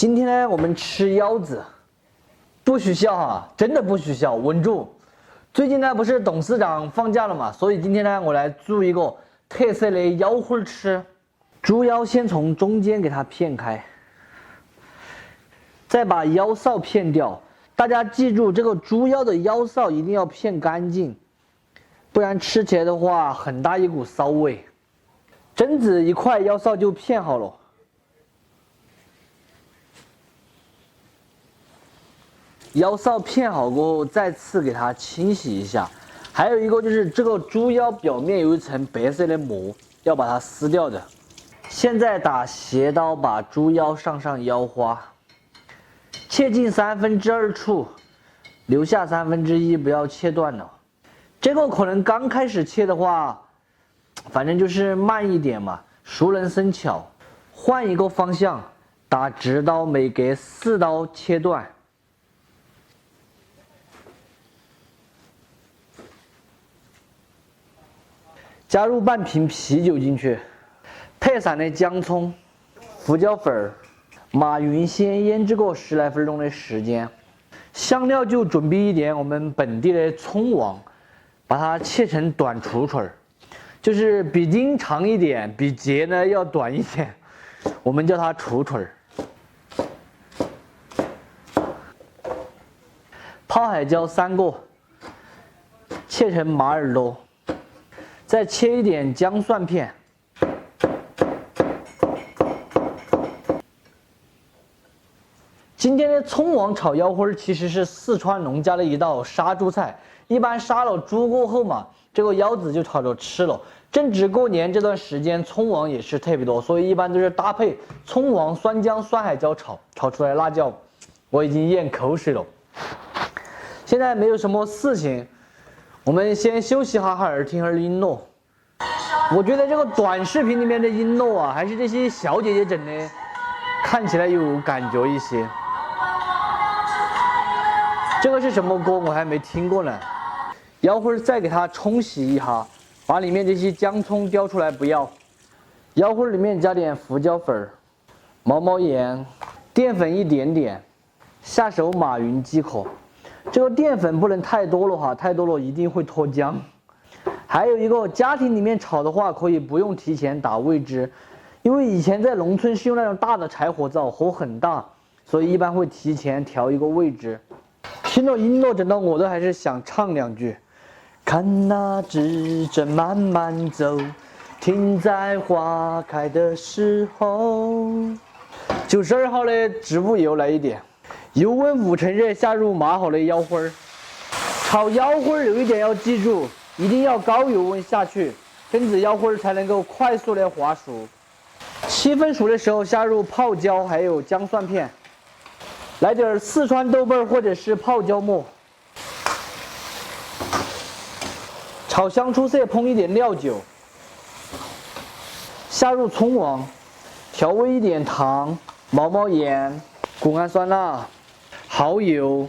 今天呢，我们吃腰子，不许笑啊，真的不许笑，稳住。最近呢，不是董事长放假了嘛，所以今天呢，我来做一个特色的腰花吃。猪腰先从中间给它片开，再把腰臊片掉。大家记住，这个猪腰的腰臊一定要片干净，不然吃起来的话很大一股骚味。整整一块腰臊就片好了。腰臊片好过后，再次给它清洗一下。还有一个就是这个猪腰表面有一层白色的膜，要把它撕掉的。现在打斜刀把猪腰上腰花，切进2/3处，留下1/3，不要切断了。这个可能刚开始切的话，反正就是慢一点嘛，熟能生巧。换一个方向，打直刀，每隔4刀切断。加入半瓶啤酒进去，配上的姜葱、胡椒粉、马云先腌制个10来分钟的时间。香料就准备一点我们本地的葱王，把它切成短杵杵，就是比筋长一点，比节呢要短一点，我们叫它杵杵。泡海椒3个，切成马耳朵。再切一点姜蒜片，今天的葱王炒腰花其实是四川农家的一道杀猪菜。一般杀了猪过后嘛，这个腰子就炒着吃了。正值过年这段时间，葱王也是特别多，所以一般都是搭配葱王、酸姜、酸海椒炒出来辣椒，我已经咽口水了。现在没有什么事情。我们先休息哈，耳听儿音乐。我觉得这个短视频里面的音乐啊，还是这些小姐姐整的，看起来有感觉一些。这个是什么歌？我还没听过呢。腰花再给它冲洗一下，把里面这些姜葱叼出来不要。腰花里面加点胡椒粉、毛毛盐、淀粉一点点，下手马云即可。这个淀粉不能太多了哈，太多了一定会脱浆。还有一个，家庭里面炒的话，可以不用提前打味汁，因为以前在农村是用那种大的柴火灶，火很大，所以一般会提前调一个味汁。听到音乐，整到我都还是想唱2句。看那指针慢慢走，停在花开的时候。92号的植物油来一点。油温5成热，下入码好的腰花。炒腰花有一点要记住，一定要高油温下去，跟子腰花才能够快速的滑熟。7分熟的时候下入泡椒还有姜蒜片，来点四川豆瓣或者是泡椒末。炒香出色，烹一点料酒，下入葱王，调味一点糖、毛毛盐、谷氨酸钠、蚝油，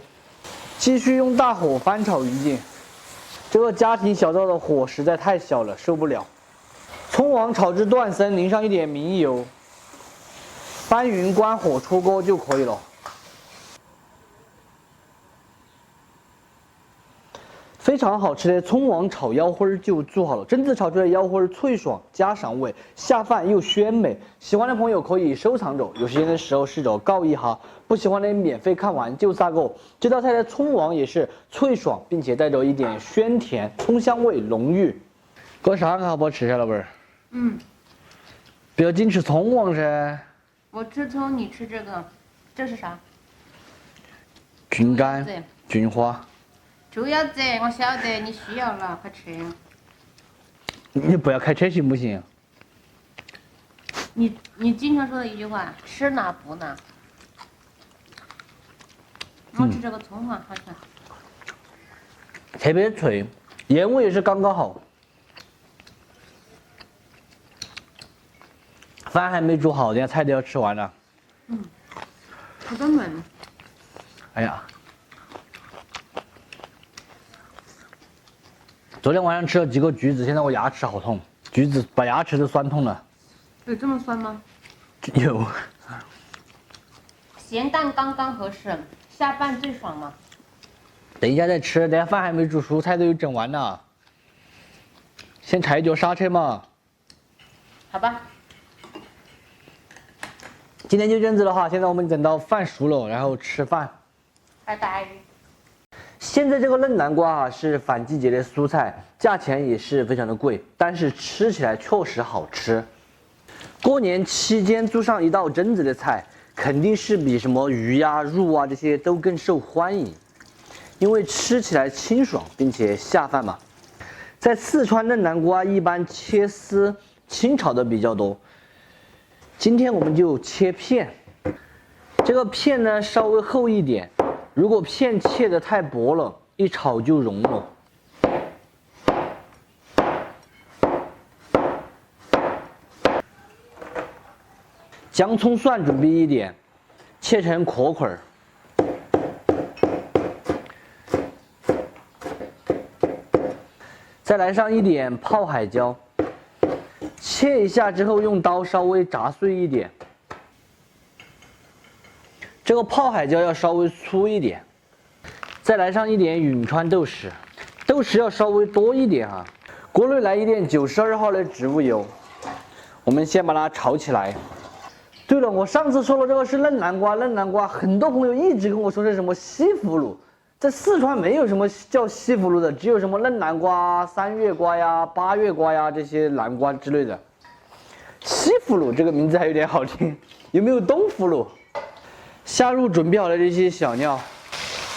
继续用大火翻炒一进。这个家庭小灶的火实在太小了，受不了。葱王炒至断生，淋上一点明油，翻匀关火出锅就可以了。非常好吃的葱王炒腰花就做好了，真子炒出来腰花脆爽加上味，下饭又鲜美。喜欢的朋友可以收藏着，有时间的时候试着告一下。不喜欢的免费看完就撒够。这道菜的葱王也是脆爽，并且带着一点鲜甜，葱香味浓郁。哥啥个好不好吃下老板儿？不要净吃葱王噻。我吃葱，你吃这个，这是啥？菌干、菌花。猪腰子，我晓得你需要了，快吃。你不要开车行不行？你经常说的一句话，吃哪补哪。我吃这个葱啊，好吃。特别脆，盐味也是刚刚好。饭还没煮好，人家菜都要吃完了。好多嫩。哎呀，昨天晚上吃了几个橘子，现在我牙齿好痛，橘子把牙齿都酸痛了。有这么酸吗？有。咸淡刚刚合适，下饭最爽嘛。等一下再吃，等下饭还没煮熟，菜都有整完呢。先踩一脚刹车嘛。好吧。今天就这样子的话，现在我们等到饭熟了，然后吃饭。拜拜。现在这个嫩南瓜啊是反季节的蔬菜，价钱也是非常的贵，但是吃起来确实好吃。过年期间做上一道蒸子的菜，肯定是比什么鱼呀、肉啊这些都更受欢迎，因为吃起来清爽并且下饭嘛。在四川嫩南瓜一般切丝清炒的比较多，今天我们就切片。这个片呢稍微厚一点，如果片切得太薄了，一炒就融了。姜葱蒜准备一点，切成壳块儿。再来上一点泡海椒，切一下之后用刀稍微炸碎一点。这个泡海椒要稍微粗一点。再来上一点允川豆豉，豆豉要稍微多一点啊。锅内来一点92号的植物油，我们先把它炒起来。对了，我上次说了这个是嫩南瓜，嫩南瓜很多朋友一直跟我说是什么西葫芦，在四川没有什么叫西葫芦的，只有什么嫩南瓜、三月瓜呀、八月瓜呀这些南瓜之类的。西葫芦这个名字还有点好听，有没有东葫芦？下入准备好的这些小料，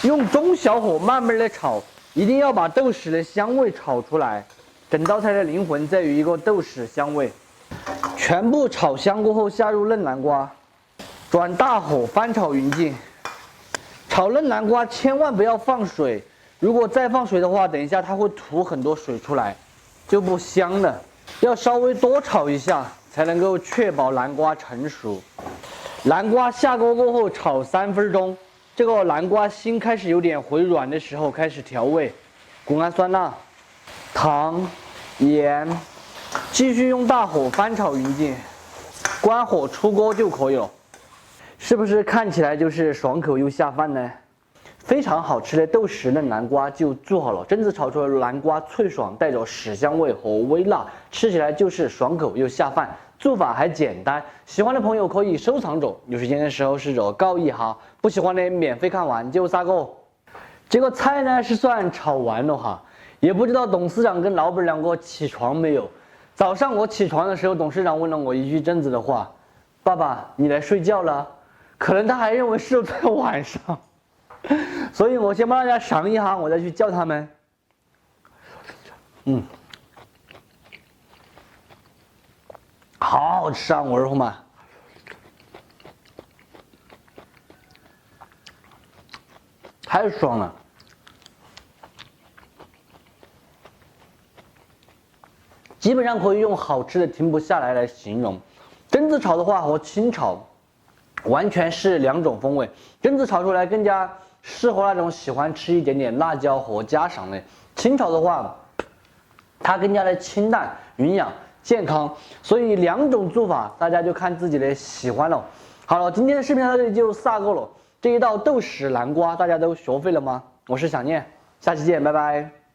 用中小火慢慢的炒，一定要把豆豉的香味炒出来。整道菜的灵魂在于一个豆豉香味。全部炒香过后，下入嫩南瓜，转大火翻炒匀净。炒嫩南瓜千万不要放水，如果再放水的话，等一下它会吐很多水出来，就不香了。要稍微多炒一下，才能够确保南瓜成熟。南瓜下锅过后炒3分钟，这个南瓜心开始有点回软的时候，开始调味，谷氨酸钠、糖、盐。继续用大火翻炒匀净，关火出锅就可以了。是不是看起来就是爽口又下饭呢？非常好吃的豆豉嫩南瓜就做好了，蒸子炒出来的南瓜脆爽，带着豉香味和微辣，吃起来就是爽口又下饭。做法还简单，喜欢的朋友可以收藏着，有时间的时候试着告一下，不喜欢的免费看完就撒个。这个菜呢是算炒完了哈，也不知道董事长跟老板两个起床没有。早上我起床的时候，董事长问了我一句真子的话：“爸爸，你来睡觉了？”可能他还认为是在晚上，所以我先帮大家尝一下，我再去叫他们。好好吃啊，我儿们，太爽了。基本上可以用好吃的停不下来形容。蒸子炒的话和清炒完全是两种风味，蒸子炒出来更加适合那种喜欢吃一点点辣椒和家常的。清炒的话，它更加的清淡、营养、健康，所以两种做法大家就看自己的喜欢了。好了，今天的视频到这里就撒够了。这一道豆豉南瓜大家都学会了吗？我是小念，下期见，拜拜。